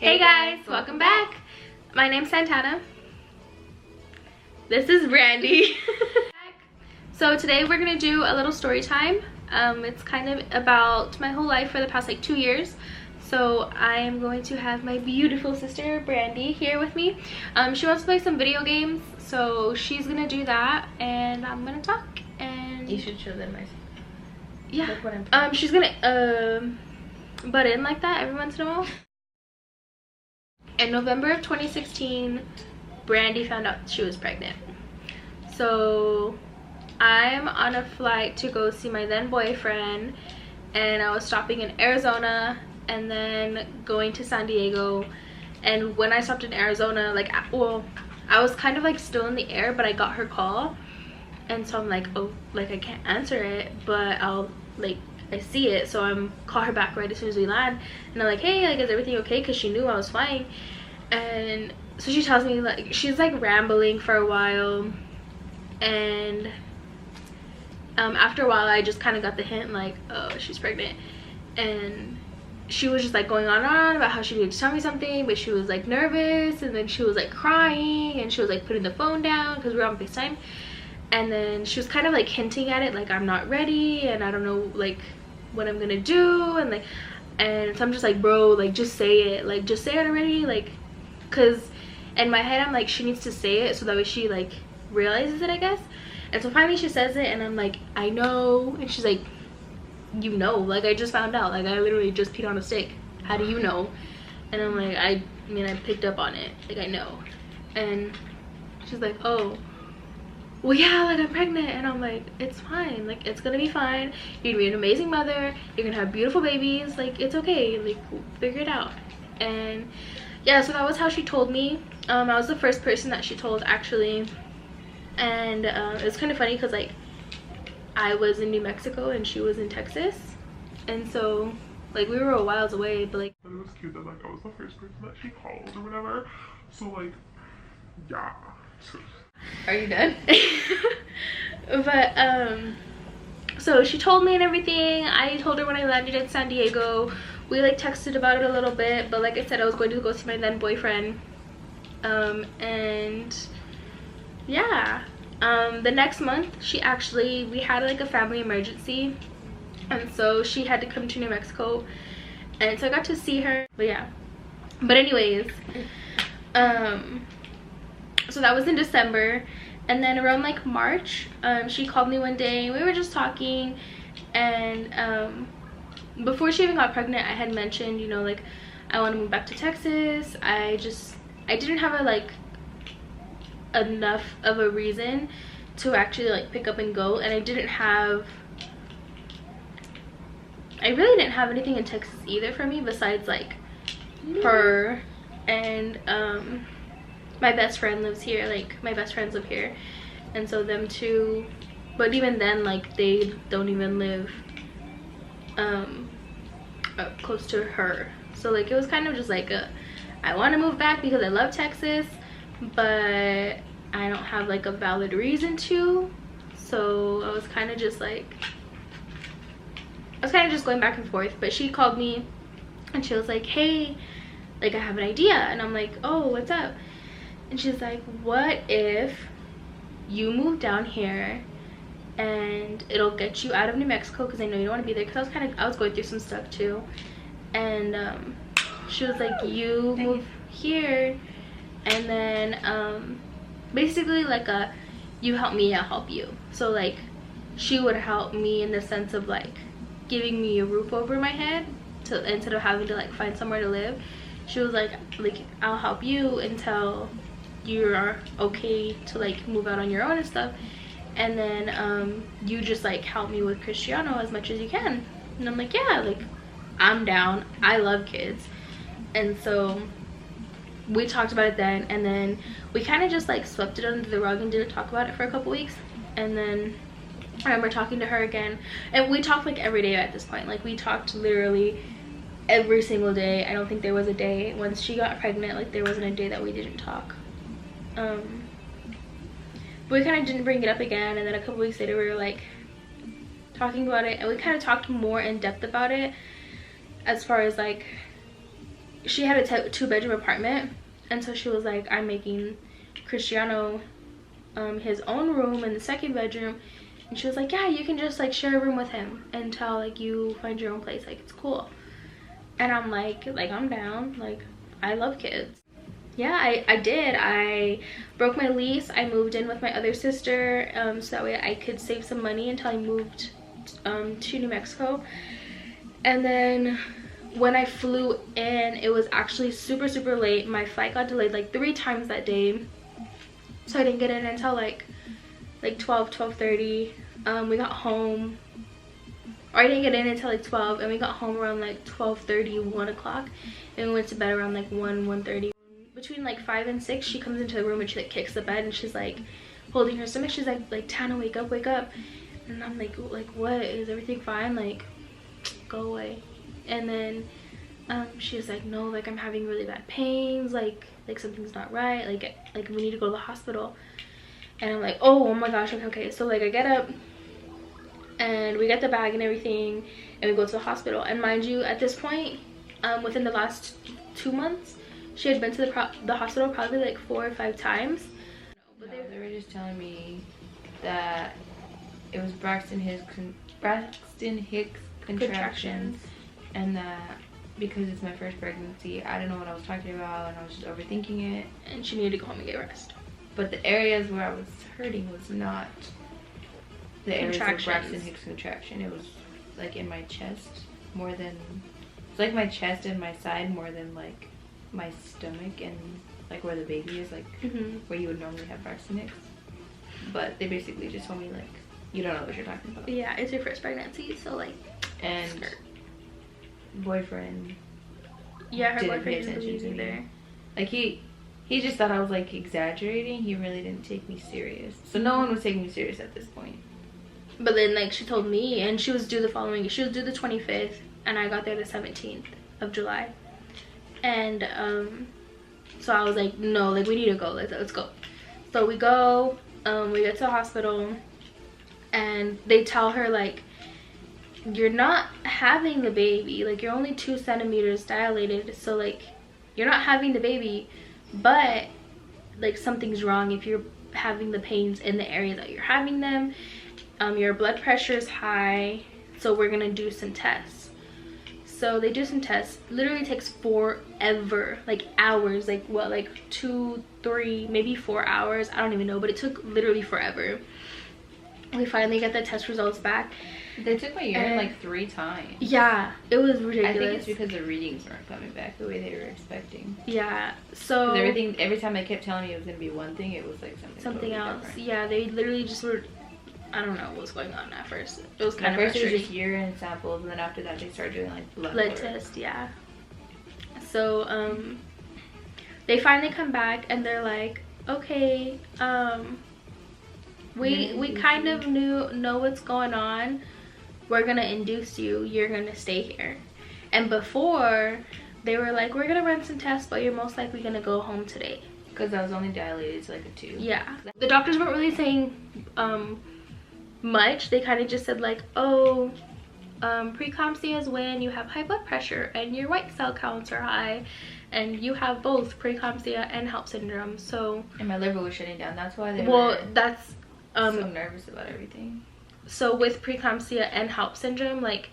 Hey guys, welcome back. My name's Santana. This is Brandee. So today we're gonna do a little story time. It's kind of about my whole life for the past like 2 years. So I am going to have my beautiful sister Brandee here with me. She wants to play some video games, so she's gonna do that, and I'm gonna talk. And you should show them my. Yeah. Look what I'm she's gonna butt in like that every once in a while. In November of 2016, Brandee found out she was pregnant. So I'm on a flight to go see my then boyfriend, and I was stopping in Arizona and then going to San Diego. And when I stopped in Arizona, like, well, I was kind of like still in the air, but I got her call, and so I'm like, oh, like I can't answer it, but I'll like, I see it, so I'm call her back right as soon as we land, and I'm like, hey, like, is everything okay? Because she knew I was flying. And so she tells me, like, she's like rambling for a while, and after a while I just kind of got the hint, like, oh, she's pregnant. And she was just like going on and on about how she needed to tell me something, but she was like nervous, and then she was like crying, and she was like putting the phone down because we were on FaceTime. And then she was kind of like hinting at it, like, I'm not ready and I don't know like what I'm gonna do, and like, and so I'm just like, bro, like, just say it, like, just say it already, like, because in my head I'm like, she needs to say it so that way she like realizes it, I guess. And so finally she says it, and I'm like, I know. And she's like, you know, like, I just found out, like, I literally just peed on a stick, how do you know? And I'm like, I mean, I picked up on it, like, I know. And she's like, oh, well, yeah, like, I'm pregnant. And I'm like, it's fine, like, it's gonna be fine, you're gonna be an amazing mother, you're gonna have beautiful babies, like, it's okay, like, we'll figure it out. And yeah, so that was how she told me. I was the first person that she told, actually. And it was kind of funny because, like, I was in New Mexico and she was in Texas, and so like we were a whiles away, but like, it was cute that like I was the first person that she called or whatever. So like, yeah. Are you done? But so she told me and everything. I told her when I landed in San Diego. We like texted about it a little bit, but like I said, I was going to go see my then boyfriend. And yeah, the next month we had like a family emergency, and so she had to come to New Mexico, and so I got to see her. But yeah, but anyways, so that was in December. And then around like March, she called me one day, we were just talking, and before she even got pregnant, I had mentioned, you know, like, I want to move back to Texas. I didn't have a like enough of a reason to actually like pick up and go, and I really didn't have anything in Texas either for me besides like her, and my best friend lives here, like my best friends live here, and so them too, but even then, like, they don't even live close to her. So like, it was kind of just like I want to move back because I love Texas, but I don't have like a valid reason to. So I was kind of just like, going back and forth. But she called me and she was like, hey, like, I have an idea. And I'm like, oh, what's up? And she's like, what if you move down here and it'll get you out of New Mexico, because I know you don't want to be there, because I was going through some stuff too. And she was like, you move here, and then basically like you help me, I'll help you. So like, she would help me in the sense of like giving me a roof over my head, to instead of having to like find somewhere to live. She was like, I'll help you until you're okay to like move out on your own and stuff, and then you just like help me with Cristiano as much as you can. And I'm like, yeah, like, I'm down, I love kids. And so we talked about it then, and then we kind of just like swept it under the rug and didn't talk about it for a couple weeks. And then I remember talking to her again, and we talked like every day at this point. Like, we talked literally every single day. I don't think there was a day once she got pregnant, like, there wasn't a day that we didn't talk. But we kind of didn't bring it up again. And then a couple weeks later we were like talking about it, and we kind of talked more in depth about it, as far as like she had a 2-bedroom apartment, and so she was like, I'm making Cristiano his own room in the 2nd bedroom. And she was like, yeah, you can just like share a room with him until like you find your own place, like it's cool. And I'm like I'm down, like I love kids. Yeah, I did. I broke my lease. I moved in with my other sister, so that way I could save some money until I moved to New Mexico. And then when I flew in, it was actually super late. My flight got delayed like 3 times that day, so I didn't get in until like 12:30. We got home, or I didn't get in until like 12, and we got home around like 12:30, 1 o'clock, and we went to bed around like 1:30. Between like 5 and 6, she comes into the room and she like kicks the bed, and she's like holding her stomach. She's like Tana, wake up, wake up. And I'm like what, is everything fine? Like, go away. And then she was like, no, like I'm having really bad pains, like something's not right, like we need to go to the hospital. And I'm like, oh my gosh, okay. So like I get up and we get the bag and everything, and we go to the hospital. And mind you, at this point, within the last 2 months, she had been to the hospital probably like 4 or 5 times. But they were just telling me that it was Braxton Hicks contractions, and that because it's my first pregnancy, I didn't know what I was talking about, and I was just overthinking it, and she needed to go home and get rest. But the areas where I was hurting was not the areas of Braxton Hicks contraction. It was like in my chest more than, it's like my chest and my side more than like my stomach and like where the baby is, like where you would normally have Braxton Hicks. But they basically just told me like, you don't know what you're talking about. Yeah, it's your first pregnancy, so like. And boyfriend. Yeah, her didn't boyfriend pay didn't attention believe to either. me. Like he just thought I was like exaggerating. He really didn't take me serious. So no one was taking me serious at this point. But then like she told me, and she was due the following, she was due the 25th, and I got there the 17th of July. And so I was like, no, like we need to go, let's go. So we go, we get to the hospital, and they tell her like, you're not having the baby, like you're only 2 centimeters dilated, so like you're not having the baby, but like something's wrong if you're having the pains in the area that you're having them. Your blood pressure is high, so we're gonna do some tests. So they do some tests. Literally takes forever, like hours, like what, like 2, 3, maybe 4 hours, I don't even know, but it took literally forever. We finally get the test results back. They took my urine like 3 times. Yeah, it was ridiculous. I think it's because the readings weren't coming back the way they were expecting. Yeah, so every time they kept telling me it was gonna be one thing, it was like something totally else different. Yeah, they literally just were, I don't know what was going on at first. It was kind of frustrating. At first it was just urine samples, and then after that they started doing like blood test. Yeah. So they finally come back and they're like, okay, we kind of know what's going on. We're gonna induce you, you're gonna stay here. And before, they were like, we're gonna run some tests, but you're most likely gonna go home today, because I was only dilated to like a 2. Yeah, the doctors weren't really saying much. They kind of just said like, oh, preeclampsia is when you have high blood pressure and your white cell counts are high, and you have both preeclampsia and HELLP syndrome. So, and my liver was shutting down. That's why they were that's so nervous about everything. So with preeclampsia and HELLP syndrome, like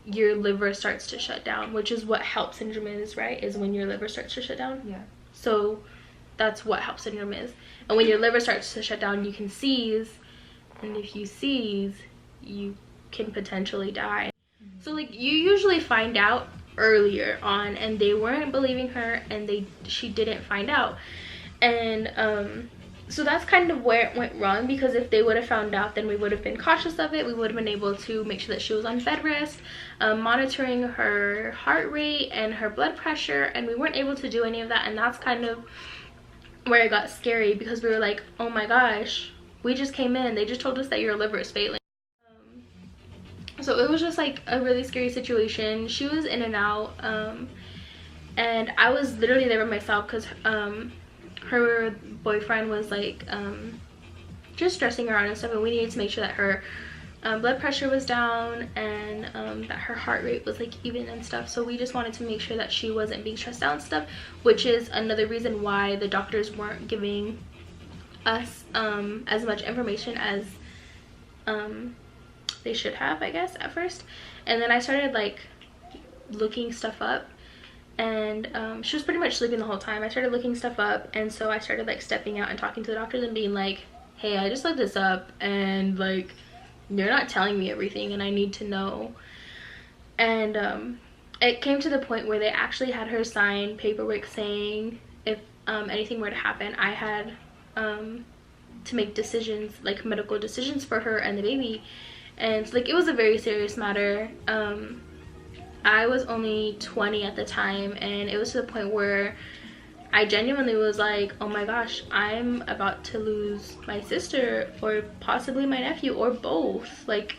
your liver starts to shut down, which is what HELLP syndrome is, right? Is when your liver starts to shut down. Yeah. So that's what HELLP syndrome is. And when your liver starts to shut down, you can seize, and if you seize, you can potentially die. So like you usually find out earlier on, and they weren't believing her, and she didn't find out. And so that's kind of where it went wrong, because if they would have found out, then we would have been cautious of it. We would have been able to make sure that she was on bed rest, monitoring her heart rate and her blood pressure, and we weren't able to do any of that. And that's kind of where it got scary, because we were like, oh my gosh, we just came in, they just told us that your liver is failing. So it was just like a really scary situation. She was in and out, and I was literally there by myself, because her boyfriend was like just stressing her out and stuff, and we needed to make sure that her blood pressure was down, and that her heart rate was like even and stuff. So we just wanted to make sure that she wasn't being stressed out and stuff, which is another reason why the doctors weren't giving us as much information as they should have, I guess, at first. And then I started like looking stuff up, and she was pretty much sleeping the whole time. I started looking stuff up, and so I started like stepping out and talking to the doctors and being like, hey, I just looked this up, and like you're not telling me everything, and I need to know. And it came to the point where they actually had her sign paperwork saying if anything were to happen, I had to make decisions, like medical decisions for her and the baby. And like it was a very serious matter. I was only 20 at the time, and it was to the point where I genuinely was like, oh my gosh, I'm about to lose my sister or possibly my nephew or both. Like,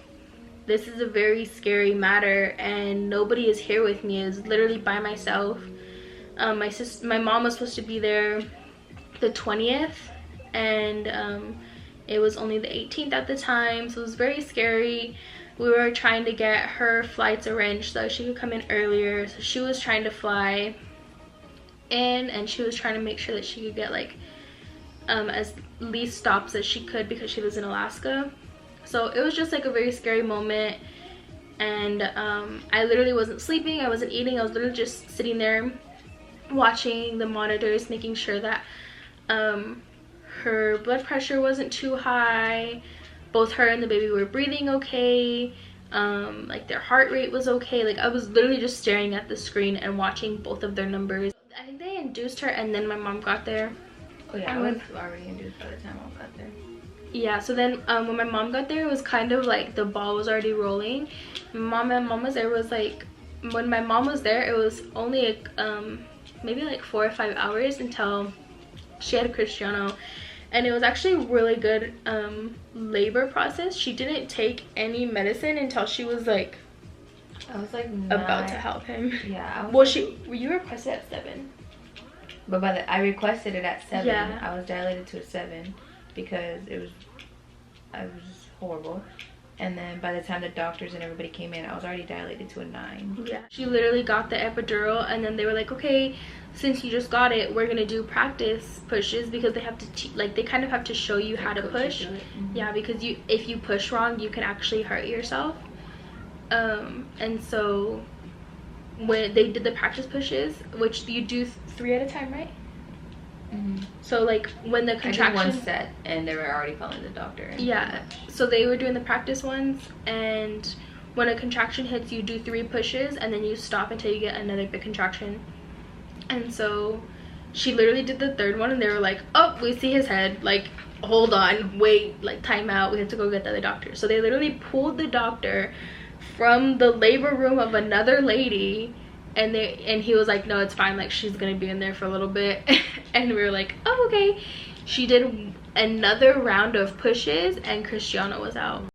this is a very scary matter, and nobody is here with me. It's literally by myself. My mom was supposed to be there the 20th, and it was only the 18th at the time, so it was very scary. We were trying to get her flights arranged so she could come in earlier. So she was trying to fly in, and she was trying to make sure that she could get like as least stops as she could because she lives in Alaska. So it was just like a very scary moment. And I literally wasn't sleeping, I wasn't eating, I was literally just sitting there watching the monitors, making sure that her blood pressure wasn't too high, both her and the baby were breathing okay, like their heart rate was okay. Like I was literally just staring at the screen and watching both of their numbers. I think they induced her, and then my mom got there. Oh yeah, I was already induced by the time I got there. Yeah, so then when my mom got there, it was kind of like the ball was already rolling. Mom was there, was like, when my mom was there, it was only maybe like 4 or 5 hours until she had Cristiano. And it was actually a really good labor process. She didn't take any medicine until she was like, I was like about to help him. Yeah. Well, you requested at 7. But I requested it at 7. Yeah. I was dilated to a 7 because I was horrible. And then by the time the doctors and everybody came in, I was already dilated to a 9. Yeah. She literally got the epidural, and then they were like, okay, since you just got it, we're gonna do practice pushes, because they have to like they kind of have to show you how to push. Yeah, because if you push wrong, you can actually hurt yourself. And so when they did the practice pushes, which you do 3 at a time, right? So like when the contraction, I did 1 set, and they were already calling the doctor. Yeah, so they were doing the practice ones, and when a contraction hits, you do 3 pushes, and then you stop until you get another big contraction. And so she literally did the 3rd one, and they were like, oh, we see his head, like hold on, wait, like time out, we have to go get the other doctor. So they literally pulled the doctor from the labor room of another lady, and he was like, no, it's fine, like she's gonna be in there for a little bit. And we were like, oh, okay. She did another round of pushes, and Cristiano was out.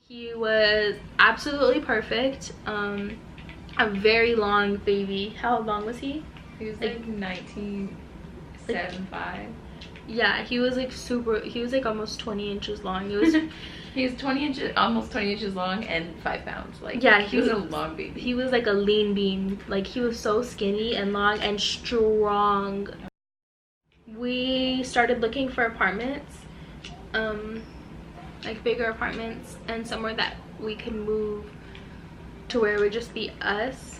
He was absolutely perfect. A very long baby. How long was he? He was like 19.75. Yeah, he was like he was like almost 20 inches long. It was he was almost 20 inches long and 5 pounds. Like, yeah, he was a long baby. He was like a lean bean. Like, he was so skinny and long and strong. We started looking for apartments, like bigger apartments, and somewhere that we could move to where it would just be us.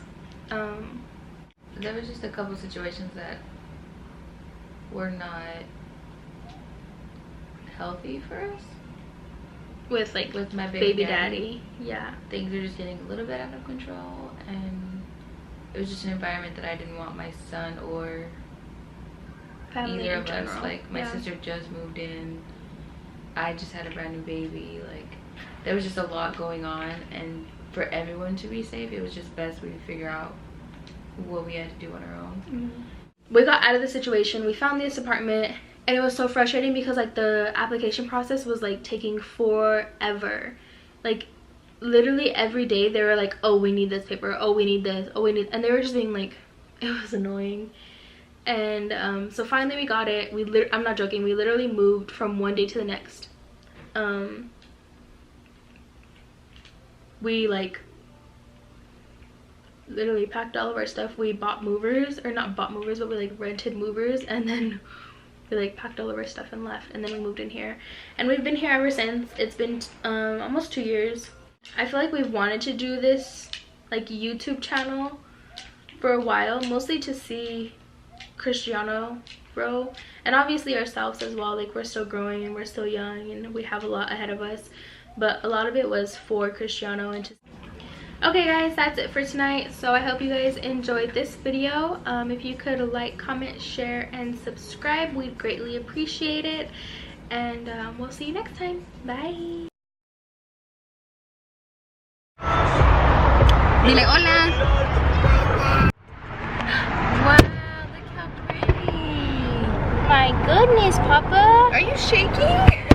There was just a couple situations that were not healthy for us. With my baby daddy. Yeah. Things were just getting a little bit out of control, and it was just an environment that I didn't want my son or family either in of general. us. Like, my sister just moved in. I just had a brand new baby. Like, there was just a lot going on, and for everyone to be safe, it was just best we figure out what we had to do on our own. We got out of the situation. We found this apartment, and it was so frustrating because like the application process was like taking forever. Like literally every day they were like, oh, we need this paper, oh, we need this, oh, we need, and they were just being like, it was annoying. And so finally we got it. I'm not joking, we literally moved from one day to the next. we like literally packed all of our stuff. We bought movers, or not bought movers, but we like rented movers, and then we like packed all of our stuff and left, and then we moved in here, and we've been here ever since. It's been almost 2 years. I feel like we've wanted to do this like YouTube channel for a while, mostly to see Cristiano grow, and obviously ourselves as well. Like, we're still growing and we're still young and we have a lot ahead of us, but a lot of it was for Cristiano. And just okay guys, that's it for tonight. So I hope you guys enjoyed this video. If you could like, comment, share, and subscribe, we'd greatly appreciate it, and we'll see you next time. Bye. Dile hola. Wow, look how pretty. My goodness, Papa. Are you shaking?